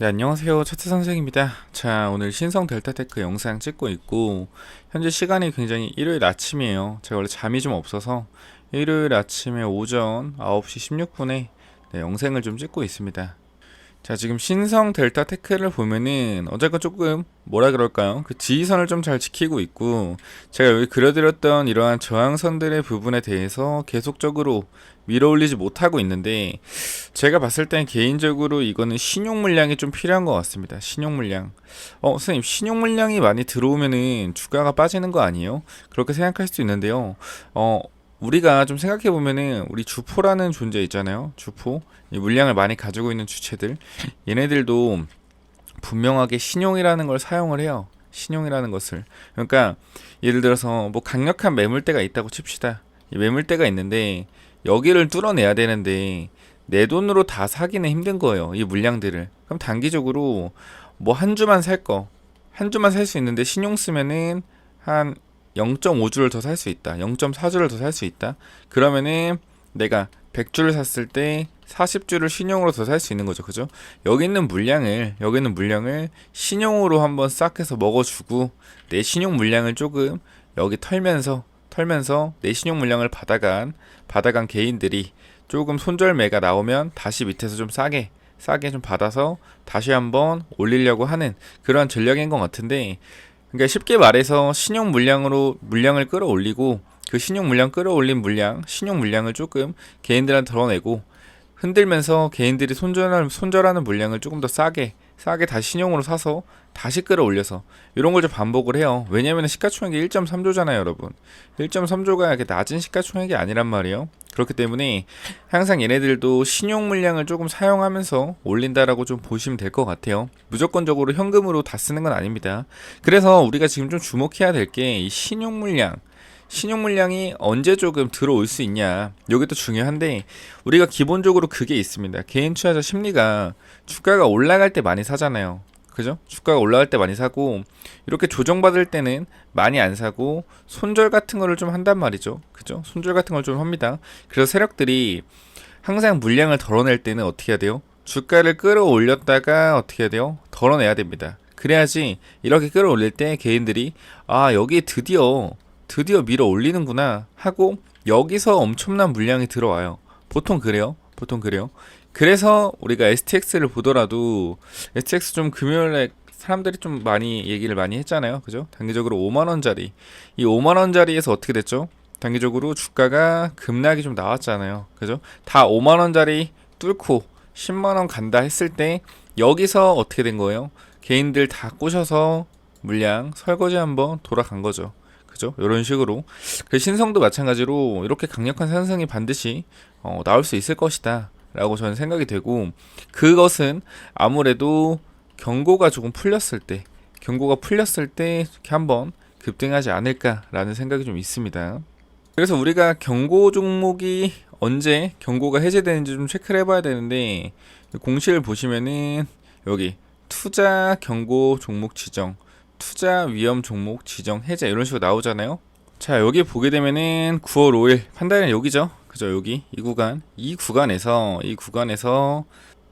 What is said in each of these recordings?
네, 안녕하세요. 차트 선생입니다. 자, 오늘 신성 델타테크 영상 찍고 있고, 현재 시간이 굉장히 일요일 아침이에요. 제가 원래 잠이 좀 없어서 일요일 아침에 오전 9시 16분에 영상을 좀 찍고 있습니다. 자, 지금 신성 델타 테크를 보면은 어제가 조금 뭐라 그럴까요? 그 지지선을 좀 잘 지키고 있고, 제가 여기 그려드렸던 이러한 저항선들의 부분에 대해서 계속적으로 밀어올리지 못하고 있는데, 제가 봤을 땐 개인적으로 이거는 신용 물량이 좀 필요한 것 같습니다. 신용 물량. 선생님, 신용 물량이 많이 들어오면은 주가가 빠지는 거 아니에요? 그렇게 생각할 수도 있는데요. 우리가 좀 생각해 보면은 우리 주포라는 존재 있잖아요. 주포. 이 물량을 많이 가지고 있는 주체들. 얘네들도 분명하게 신용이라는 걸 사용을 해요. 신용이라는 것을. 그러니까 예를 들어서 뭐 강력한 매물대가 있다고 칩시다. 이 매물대가 있는데 여기를 뚫어내야 되는데 내 돈으로 다 사기는 힘든 거예요. 이 물량들을. 그럼 단기적으로 뭐 한 주만 살 거. 한 주만 살 수 있는데 신용 쓰면은 한 0.5주를 더 살 수 있다. 0.4주를 더 살 수 있다. 그러면은 내가 100주를 샀을 때 40주를 신용으로 더 살 수 있는 거죠. 그죠? 여기 있는 물량을 신용으로 한번 싹 해서 먹어주고 내 신용 물량을 조금 여기 털면서 내 신용 물량을 받아간 개인들이 조금 손절매가 나오면 다시 밑에서 좀 싸게 좀 받아서 다시 한번 올리려고 하는 그러한 전략인 것 같은데, 그러니까 쉽게 말해서 신용 물량으로 물량을 끌어올리고 그 신용 물량 끌어올린 신용 물량을 조금 개인들한테 덜어내고 흔들면서 개인들이 손절하는 물량을 조금 더 싸게 다시 신용으로 사서 다시 끌어올려서 이런 걸 좀 반복을 해요. 왜냐면 시가총액이 1.3조잖아요, 여러분. 1.3조가 이렇게 낮은 시가총액이 아니란 말이에요. 그렇기 때문에 항상 얘네들도 신용 물량을 조금 사용하면서 올린다라고 좀 보시면 될 것 같아요. 무조건적으로 현금으로 다 쓰는 건 아닙니다. 그래서 우리가 지금 좀 주목해야 될 게 이 신용 물량이 언제 조금 들어올 수 있냐. 이게 또 중요한데 우리가 기본적으로 그게 있습니다. 개인 투자자 심리가 주가가 올라갈 때 많이 사잖아요. 그죠? 주가가 올라갈 때 많이 사고 이렇게 조정받을 때는 많이 안 사고 손절 같은 거를 좀 한단 말이죠. 그죠? 손절 같은 걸 좀 합니다. 그래서 세력들이 항상 물량을 덜어낼 때는 어떻게 해야 돼요? 주가를 끌어올렸다가 어떻게 해야 돼요? 덜어내야 됩니다. 그래야지 이렇게 끌어올릴 때 개인들이 여기 드디어 밀어 올리는구나 하고 여기서 엄청난 물량이 들어와요. 보통 그래요. 그래서 우리가 STX를 보더라도 STX 좀 금요일에 사람들이 좀 많이 얘기를 많이 했잖아요. 그죠? 단기적으로 5만원짜리. 이 5만원짜리에서 어떻게 됐죠? 단기적으로 주가가 급락이 좀 나왔잖아요. 그죠? 다 5만원짜리 뚫고 10만원 간다 했을 때 여기서 어떻게 된 거예요? 개인들 다 꼬셔서 물량 설거지 한번 돌아간 거죠. 그죠? 이런 식으로. 그 신성도 마찬가지로 이렇게 강력한 상승이 반드시 나올 수 있을 것이다 라고 저는 생각이 되고, 그것은 아무래도 경고가 풀렸을 때 이렇게 한번 급등하지 않을까라는 생각이 좀 있습니다. 그래서 우리가 경고 종목이 언제 경고가 해제되는지 좀 체크를 해봐야 되는데, 공시를 보시면은 여기 투자 경고 종목 지정, 투자 위험 종목 지정 해제 이런 식으로 나오잖아요. 자, 여기 보게 되면은 9월 5일 판단은 여기죠. 그죠? 여기 이 구간에서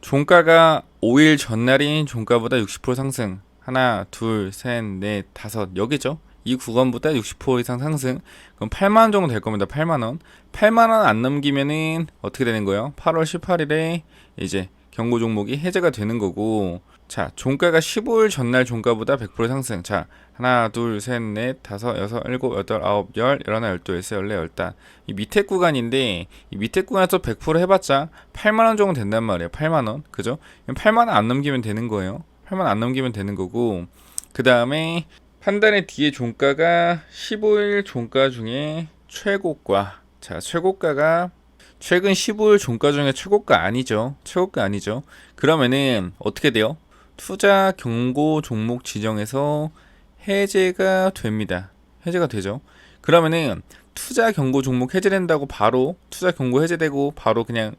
종가가 5일 전날인 종가보다 60% 상승. 하나, 둘, 셋, 넷, 다섯. 여기죠. 이 구간보다 60% 이상 상승. 그럼 8만 원 정도 될 겁니다. 8만 원. 8만 원 안 넘기면은 어떻게 되는 거예요? 8월 18일에 이제 경고 종목이 해제가 되는 거고, 자, 종가가 15일 전날 종가보다 100% 상승. 자, 하나, 둘, 셋, 넷, 다섯, 여섯, 일곱, 여덟, 아홉, 열, 열하나, 열둘, 열세, 열네, 열다. 이 밑에 구간인데, 이 밑에 구간에서 100% 해봤자 8만원 정도 된단 말이에요. 8만원. 그죠? 8만원 안 넘기면 되는 거예요. 8만원 안 넘기면 되는 거고, 그 다음에 판단의 뒤에 종가가 15일 종가 중에 최고가. 자, 최고가가 최근 15일 종가 중에 최고가 아니죠. 그러면은 어떻게 돼요? 투자 경고 종목 지정에서 해제가 됩니다. 해제가 되죠. 그러면은 투자 경고 종목 해제된다고 바로 투자 경고 해제되고 바로 그냥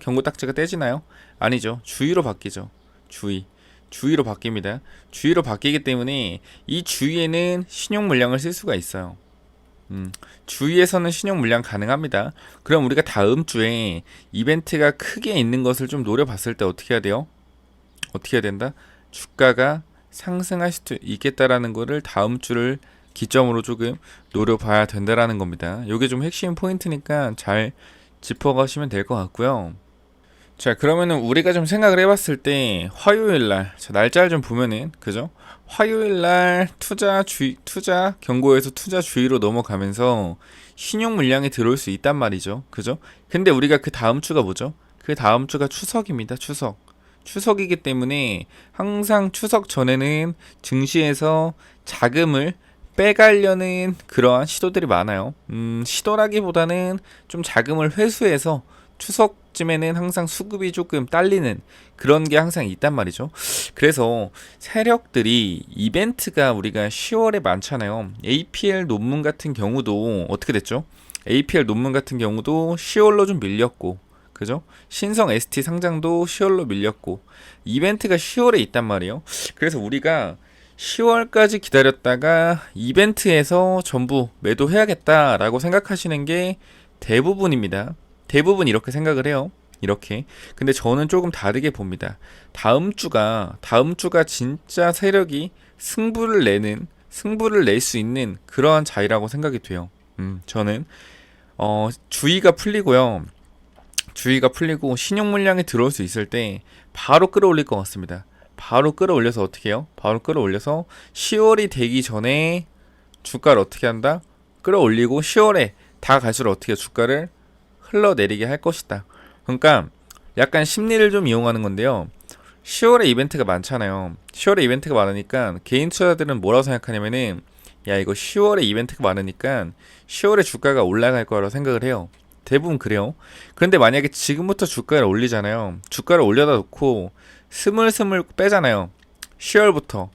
경고 딱지가 떼지나요? 아니죠. 주의로 바뀌죠. 주의로 바뀝니다. 주의로 바뀌기 때문에 이 주의에는 신용 물량을 쓸 수가 있어요. 주위에서는 신용 물량 가능합니다. 그럼 우리가 다음 주에 이벤트가 크게 있는 것을 좀 노려봤을 때 어떻게 해야 돼요? 어떻게 해야 된다? 주가가 상승할 수도 있겠다라는 거를 다음 주를 기점으로 조금 노려봐야 된다라는 겁니다. 이게 좀 핵심 포인트니까 잘 짚어가시면 될 것 같고요. 자, 그러면은 우리가 좀 생각을 해봤을 때 화요일 날, 자, 날짜를 좀 보면은 그죠? 화요일 날 투자 경고에서 투자 주의로 넘어가면서 신용 물량이 들어올 수 있단 말이죠. 그죠? 근데 우리가 그 다음 주가 뭐죠? 그 다음 주가 추석입니다. 추석이기 때문에 항상 추석 전에는 증시에서 자금을 빼가려는 그러한 시도들이 많아요. 시도라기보다는 좀 자금을 회수해서 추석쯤에는 항상 수급이 조금 딸리는 그런 게 항상 있단 말이죠. 그래서 세력들이 이벤트가 우리가 10월에 많잖아요. APL 논문 같은 경우도 어떻게 됐죠? APL 논문 같은 경우도 10월로 좀 밀렸고, 그죠? 신성 ST 상장도 10월로 밀렸고, 이벤트가 10월에 있단 말이에요. 그래서 우리가 10월까지 기다렸다가 이벤트에서 전부 매도해야겠다라고 생각하시는 게 대부분입니다. 대부분 이렇게 생각을 해요. 이렇게. 근데 저는 조금 다르게 봅니다. 다음 주가 진짜 세력이 승부를 낼 수 있는 그러한 자리라고 생각이 돼요. 저는 주의가 풀리고요. 주의가 풀리고 신용 물량이 들어올 수 있을 때 바로 끌어올릴 것 같습니다. 바로 끌어올려서 어떻게 해요? 바로 끌어올려서 10월이 되기 전에 주가를 어떻게 한다? 끌어올리고 10월에 다 갈수록 어떻게 주가를 흘러내리게 할 것이다. 그러니까 약간 심리를 좀 이용하는 건데요. 10월에 이벤트가 많잖아요. 10월에 이벤트가 많으니까 개인 투자자들은 뭐라고 생각하냐면은 야, 이거 10월에 이벤트가 많으니까 10월에 주가가 올라갈 거라고 생각을 해요. 대부분 그래요. 그런데 만약에 지금부터 주가를 올리잖아요. 주가를 올려다 놓고 스물스물 빼잖아요. 10월부터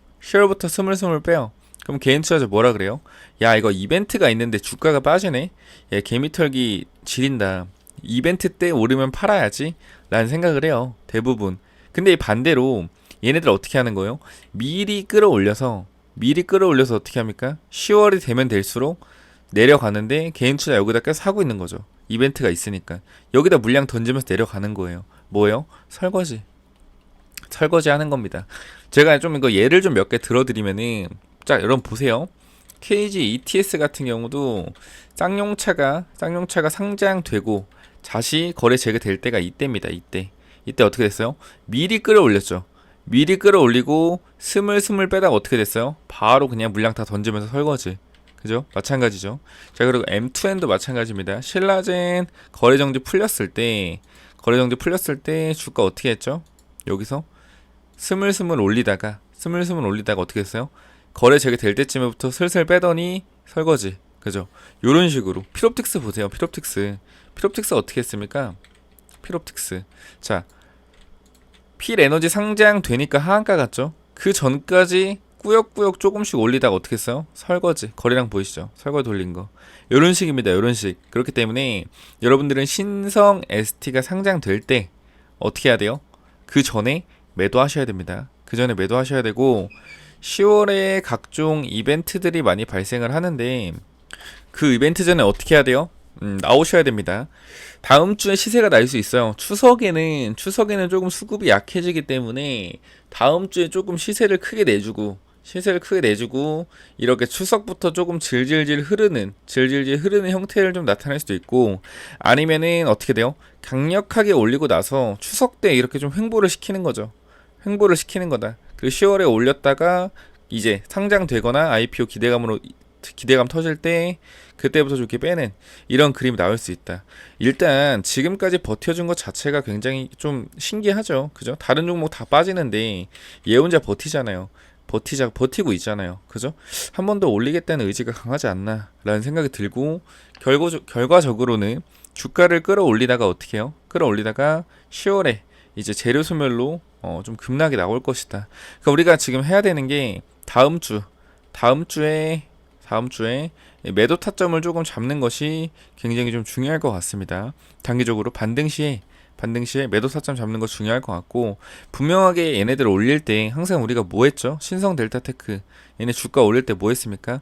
스물스물 빼요. 그럼 개인 투자자 뭐라 그래요? 야, 이거 이벤트가 있는데 주가가 빠지네? 야, 개미털기 지린다. 이벤트 때 오르면 팔아야지 라는 생각을 해요. 대부분. 근데 반대로 얘네들 어떻게 하는 거예요? 미리 끌어올려서 어떻게 합니까? 10월이 되면 될수록 내려가는데 개인 투자 여기다 계속 사고 있는 거죠. 이벤트가 있으니까. 여기다 물량 던지면서 내려가는 거예요. 뭐예요? 설거지 하는 겁니다. 제가 좀 이거 예를 좀 몇 개 들어드리면은, 자, 여러분 보세요. KG ETS 같은 경우도 쌍용차가 상장되고 다시 거래 재개될 때가 이때입니다. 이때 어떻게 됐어요? 미리 끌어올렸죠. 미리 끌어올리고 스물스물 빼다가 어떻게 됐어요? 바로 그냥 물량 다 던지면서 설거지. 그죠? 마찬가지죠. 자, 그리고 M2N도 마찬가지입니다. 신라젠 거래정지 풀렸을 때 주가 어떻게 했죠? 여기서 스물스물 올리다가 어떻게 했어요? 거래 재개될 때쯤부터 슬슬 빼더니 설거지. 그죠? 요런 식으로. 필옵틱스 보세요. 필옵틱스 어떻게 했습니까? 필옵틱스. 자, 필에너지 상장되니까 하한가 갔죠? 그 전까지 꾸역꾸역 조금씩 올리다가 어떻게 했어요? 설거지. 거래량 보이시죠? 설거지 돌린 거. 요런 식입니다. 요런 식. 그렇기 때문에 여러분들은 신성 ST가 상장될 때 어떻게 해야 돼요? 그 전에 매도하셔야 됩니다. 그 전에 매도하셔야 되고 10월에 각종 이벤트들이 많이 발생을 하는데 그 이벤트 전에 어떻게 해야 돼요? 나오셔야 됩니다. 다음 주에 시세가 날 수 있어요. 추석에는 조금 수급이 약해지기 때문에 다음 주에 조금 시세를 크게 내주고 이렇게 추석부터 조금 질질질 흐르는 형태를 좀 나타낼 수도 있고, 아니면은 어떻게 돼요? 강력하게 올리고 나서 추석 때 이렇게 좀 횡보를 시키는 거죠. 횡보를 시키는 거다. 그리고 10월에 올렸다가 이제 상장되거나 IPO 기대감 터질 때 그때부터 좋게 빼는 이런 그림이 나올 수 있다. 일단 지금까지 버텨준 것 자체가 굉장히 좀 신기하죠. 그죠? 다른 종목 다 빠지는데 얘 혼자 버티고 있잖아요. 그죠? 한 번 더 올리겠다는 의지가 강하지 않나 라는 생각이 들고, 결과적으로는 주가를 끌어올리다가 어떻게 해요? 끌어올리다가 10월에 이제 재료 소멸로 좀 급락이 나올 것이다. 그러니까 우리가 지금 해야 되는 게 다음 주에 매도 타점을 조금 잡는 것이 굉장히 좀 중요할 것 같습니다. 단기적으로 반등 시에 매도 타점 잡는 거 중요할 것 같고, 분명하게 얘네들 올릴 때 항상 우리가 뭐 했죠? 신성 델타테크 얘네 주가 올릴 때 뭐 했습니까?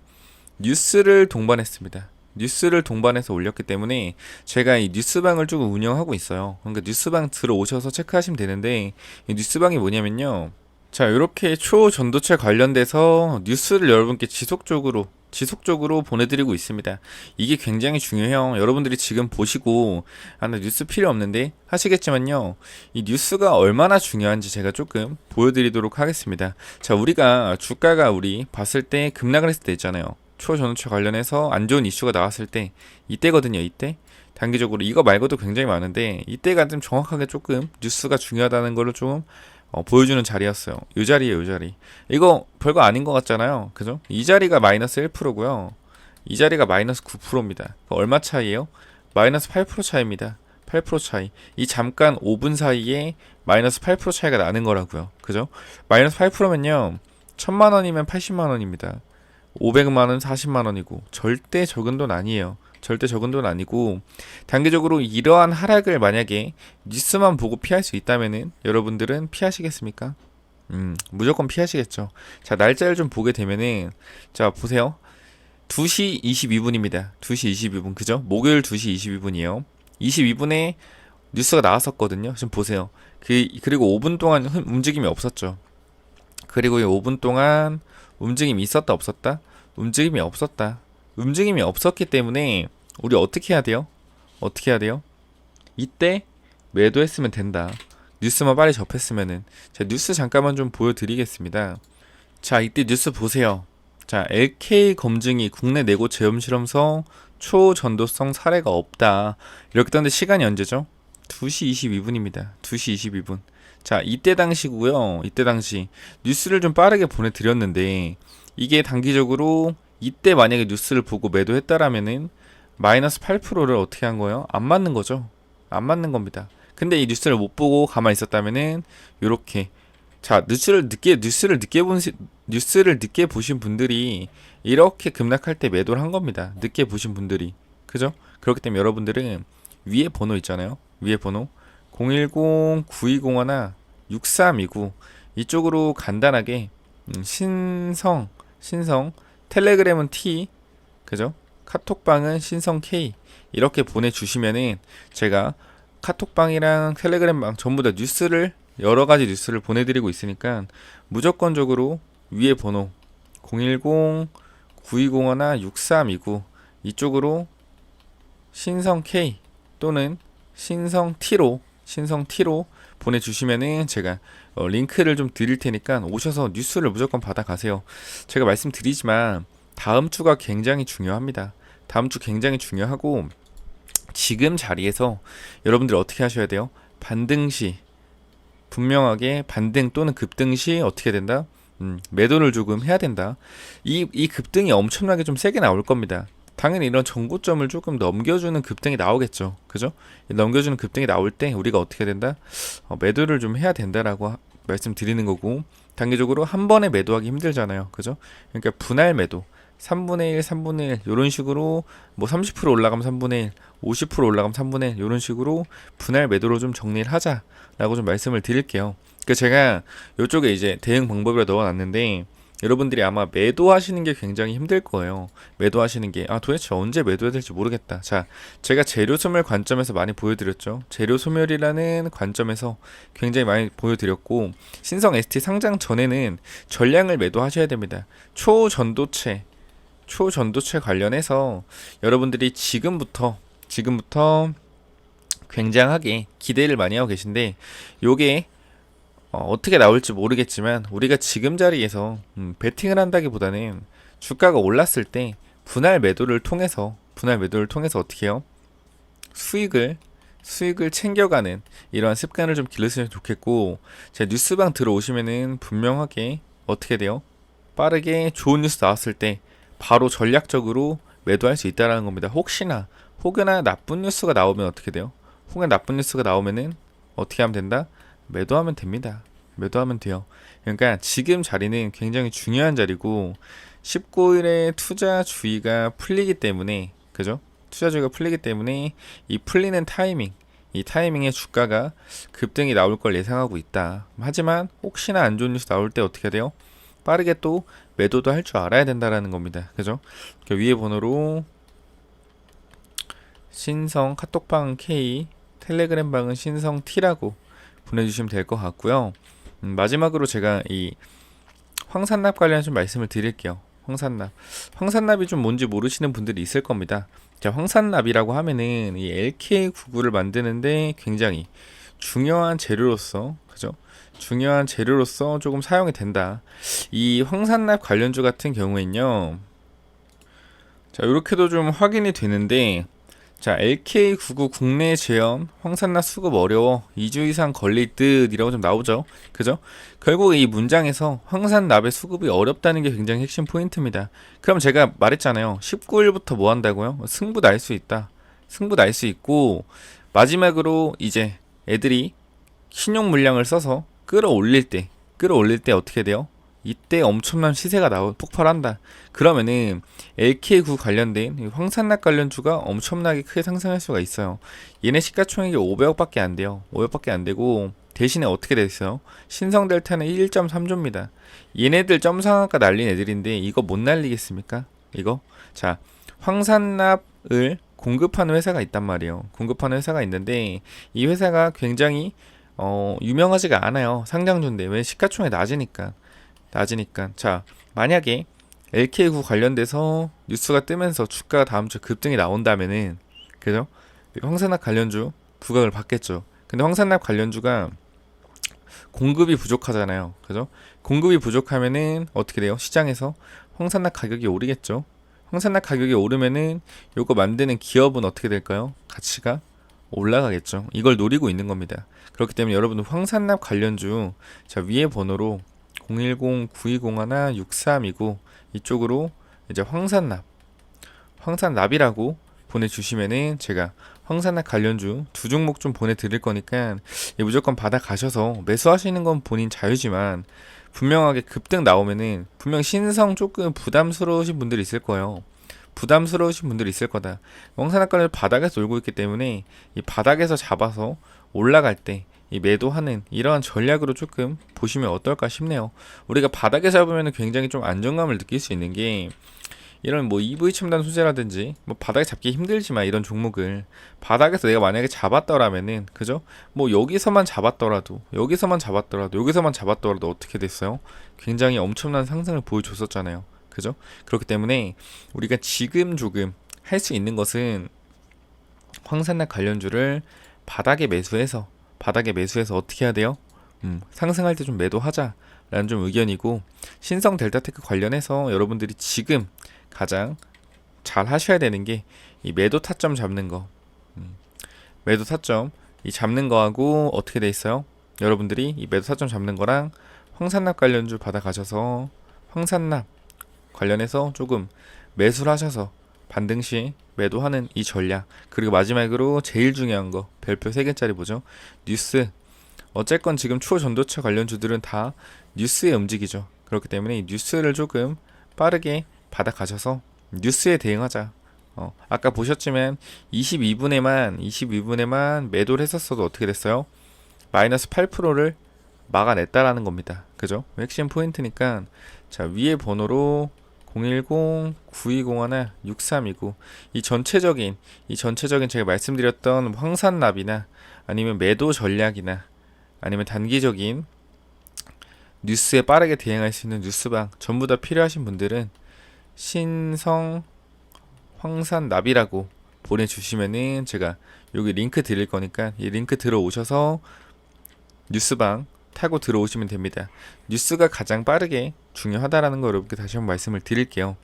뉴스를 동반했습니다. 뉴스를 동반해서 올렸기 때문에 제가 이 뉴스방을 조금 운영하고 있어요. 그러니까 뉴스방 들어오셔서 체크하시면 되는데, 이 뉴스방이 뭐냐면요. 자, 이렇게 초전도체 관련돼서 뉴스를 여러분께 지속적으로 보내드리고 있습니다. 이게 굉장히 중요해요. 여러분들이 지금 보시고, 아, 나 뉴스 필요 없는데 하시겠지만요. 이 뉴스가 얼마나 중요한지 제가 조금 보여드리도록 하겠습니다. 자, 우리가 주가가 우리 봤을 때 급락을 했을 때 있잖아요. 초전도체 관련해서 안 좋은 이슈가 나왔을 때, 이때거든요, 이때. 단기적으로 이거 말고도 굉장히 많은데, 이때가 좀 정확하게 조금 뉴스가 중요하다는 거를 좀 보여주는 자리였어요. 이 자리에요, 이 자리. 이거 별거 아닌 것 같잖아요. 그죠? 이 자리가 마이너스 1%고요. 이 자리가 마이너스 9%입니다. 얼마 차이에요? 마이너스 8% 차이입니다. 8% 차이. 이 잠깐 5분 사이에 마이너스 8% 차이가 나는 거라고요. 그죠? 마이너스 8%면요. 1000만 원이면 80만 원입니다. 500만 원 40만 원이고 절대 적은 돈 아니에요. 절대 적은 돈 아니고 단기적으로 이러한 하락을 만약에 뉴스만 보고 피할 수 있다면은 여러분들은 피하시겠습니까? 무조건 피하시겠죠. 자, 날짜를 좀 보게 되면은 자, 보세요. 2시 22분입니다. 2시 22분. 그죠? 목요일 2시 22분이에요. 22분에 뉴스가 나왔었거든요. 지금 보세요. 그리고 5분 동안 움직임이 없었죠. 그리고 이 5분 동안 움직임이 있었다 없었다? 움직임이 없었다. 움직임이 없었기 때문에 우리 어떻게 해야 돼요? 어떻게 해야 돼요? 이때 매도했으면 된다. 뉴스만 빨리 접했으면은. 자, 뉴스 잠깐만 좀 보여드리겠습니다. 자, 이때 뉴스 보세요. 자, LK 검증이 국내 내고 체험 실험서 초전도성 사례가 없다. 이렇게 떴는데 시간이 언제죠? 2시 22분입니다. 2시 22분. 자, 이때 당시고요. 이때 당시 뉴스를 좀 빠르게 보내드렸는데 이게 단기적으로 이때 만약에 뉴스를 보고 매도했다라면은 마이너스 8%를 어떻게 한 거예요? 안 맞는 거죠. 안 맞는 겁니다. 근데 이 뉴스를 못 보고 가만히 있었다면은 요렇게 자, 뉴스를 늦게 보신 분들이 이렇게 급락할 때 매도를 한 겁니다. 늦게 보신 분들이. 그죠? 그렇기 때문에 여러분들은 위에 번호 있잖아요. 위에 번호 010-9201 6329 이쪽으로 간단하게 신성 텔레그램은 T 그죠? 카톡방은 신성 K 이렇게 보내주시면은 제가 카톡방이랑 텔레그램방 전부 다 뉴스를 여러가지 뉴스를 보내드리고 있으니까 무조건적으로 위에 번호 010-9201 6329 이쪽으로 신성 K 또는 신성 T로 보내주시면은 제가 링크를 좀 드릴 테니까 오셔서 뉴스를 무조건 받아가세요. 제가 말씀드리지만 다음 주가 굉장히 중요합니다. 다음 주 굉장히 중요하고 지금 자리에서 여러분들 어떻게 하셔야 돼요? 반등 시 분명하게 반등 또는 급등 시 어떻게 된다? 매도를 조금 해야 된다. 이 급등이 엄청나게 좀 세게 나올 겁니다. 당연히 이런 정고점을 조금 넘겨주는 급등이 나오겠죠. 그죠? 넘겨주는 급등이 나올 때 우리가 어떻게 된다? 매도를 좀 해야 된다라고 말씀드리는 거고 단기적으로 한 번에 매도하기 힘들잖아요. 그죠? 그러니까 분할 매도 3분의 1, 3분의 1 이런 식으로 뭐 30% 올라가면 3분의 1, 50% 올라가면 3분의 1 이런 식으로 분할 매도로 좀 정리를 하자라고 좀 말씀을 드릴게요. 그 제가 이쪽에 이제 대응 방법을 넣어놨는데 여러분들이 아마 매도하시는 게 굉장히 힘들 거예요. 매도하시는 게 도대체 언제 매도해야 될지 모르겠다. 자, 제가 재료 소멸 관점에서 많이 보여드렸죠. 재료 소멸이라는 관점에서 굉장히 많이 보여드렸고 신성 ST 상장 전에는 전량을 매도하셔야 됩니다. 초전도체 관련해서 여러분들이 지금부터 굉장하게 기대를 많이 하고 계신데 요게 어떻게 나올지 모르겠지만 우리가 지금 자리에서 베팅을 한다기보다는 주가가 올랐을 때 분할 매도를 통해서 어떻게 해요? 수익을 챙겨가는 이러한 습관을 좀 기르시면 좋겠고 제 뉴스방 들어오시면은 분명하게 어떻게 돼요? 빠르게 좋은 뉴스 나왔을 때 바로 전략적으로 매도할 수 있다는 겁니다. 혹여나 나쁜 뉴스가 나오면 어떻게 돼요? 혹은 나쁜 뉴스가 나오면은 어떻게 하면 된다? 매도하면 됩니다. 매도하면 돼요. 그러니까 지금 자리는 굉장히 중요한 자리고 19일에 투자주의가 풀리기 때문에 그죠? 투자주의가 풀리기 때문에 이 풀리는 타이밍 이 타이밍에 주가가 급등이 나올 걸 예상하고 있다. 하지만 혹시나 안 좋은 뉴스 나올 때 어떻게 돼요? 빠르게 또 매도도 할 줄 알아야 된다라는 겁니다. 그죠? 위에 번호로 신성 카톡방은 K, 텔레그램 방은 신성 T라고 보내주시면 될 것 같고요. 마지막으로 제가 이 황산납 관련 좀 말씀을 드릴게요. 황산납이 좀 뭔지 모르시는 분들이 있을 겁니다. 자, 황산납이라고 하면은 이 LK99를 만드는데 굉장히 중요한 재료로서, 그죠? 중요한 재료로서 조금 사용이 된다. 이 황산납 관련주 같은 경우에는요. 자, 이렇게도 좀 확인이 되는데, 자, LK99 국내 재현 황산납 수급 어려워 2주 이상 걸릴 듯이라고 좀 나오죠. 그죠? 결국 이 문장에서 황산납의 수급이 어렵다는 게 굉장히 핵심 포인트입니다. 그럼 제가 말했잖아요. 19일부터 뭐 한다고요? 승부 날 수 있다. 승부 날 수 있고, 마지막으로 이제 애들이 신용 물량을 써서 끌어올릴 때 어떻게 돼요? 이때 엄청난 시세가 폭발한다. 그러면은 LK9 관련된 황산납 관련주가 엄청나게 크게 상승할 수가 있어요. 얘네 시가총액이 500억밖에 안 돼요. 500억밖에 안 되고 대신에 어떻게 됐어요? 신성델타는 1.3조입니다. 얘네들 점상한가 날린 애들인데 이거 못 날리겠습니까? 이거? 자, 황산납을 공급하는 회사가 있단 말이에요. 공급하는 회사가 있는데 이 회사가 굉장히 유명하지가 않아요. 상장주인데 왜 시가총액이 낮으니까. 자, 만약에 LK9 관련돼서 뉴스가 뜨면서 주가가 다음 주에 급등이 나온다면은, 그죠? 황산납 관련주 부각을 받겠죠. 근데 황산납 관련주가 공급이 부족하잖아요. 그죠? 공급이 부족하면은 어떻게 돼요? 시장에서 황산납 가격이 오르겠죠. 황산납 가격이 오르면은 요거 만드는 기업은 어떻게 될까요? 가치가 올라가겠죠. 이걸 노리고 있는 겁니다. 그렇기 때문에 여러분들 황산납 관련주, 자, 위에 번호로 010-9201-6329 이쪽으로 이제 황산납이라고 보내주시면은 제가 황산납 관련주 두 종목 좀 보내드릴 거니까 무조건 받아가셔서 매수하시는 건 본인 자유지만 분명하게 급등 나오면은 분명 신성 조금 부담스러우신 분들이 있을 거예요. 부담스러우신 분들이 있을 거다. 황산납 관련 바닥에서 놀고 있기 때문에 이 바닥에서 잡아서 올라갈 때 이 매도하는 이러한 전략으로 조금 보시면 어떨까 싶네요. 우리가 바닥에 잡으면 굉장히 좀 안정감을 느낄 수 있는 게 이런 뭐 EV 첨단 소재라든지 뭐 바닥에 잡기 힘들지만 이런 종목을 바닥에서 내가 만약에 잡았더라면은, 그죠? 뭐 여기서만 잡았더라도 어떻게 됐어요? 굉장히 엄청난 상승을 보여줬었잖아요. 그죠? 그렇기 때문에 우리가 지금 조금 할 수 있는 것은 황산납 관련주를 바닥에 매수해서 어떻게 해야 돼요? 상승할 때 좀 매도하자라는 좀 의견이고, 신성 델타테크 관련해서 여러분들이 지금 가장 잘 하셔야 되는 게 이 매도 타점 잡는 거. 매도 타점 이 잡는 거하고 어떻게 돼 있어요? 여러분들이 이 매도 타점 잡는 거랑 황산납 관련주 받아가셔서 황산납 관련해서 조금 매수를 하셔서 반등 시 매도하는 이 전략. 그리고 마지막으로 제일 중요한 거, 별표 3개짜리 뭐죠? 뉴스. 어쨌건 지금 초전도체 관련주들은 다 뉴스에 움직이죠. 그렇기 때문에 이 뉴스를 조금 빠르게 받아가셔서 뉴스에 대응하자. 아까 보셨지만 22분에만 매도를 했었어도 어떻게 됐어요? 마이너스 8%를 막아냈다라는 겁니다. 그죠? 핵심 포인트니까. 자, 위에 번호로 010-9201-6329 이 전체적인 제가 말씀드렸던 황산납이나 아니면 매도 전략이나 아니면 단기적인 뉴스에 빠르게 대응할 수 있는 뉴스방 전부 다 필요하신 분들은 신성 황산납이라고 보내주시면은 제가 여기 링크 드릴 거니까 이 링크 들어오셔서 뉴스방 타고 들어오시면 됩니다. 뉴스가 가장 빠르게 중요하다라는 거 여러분께 다시 한번 말씀을 드릴게요.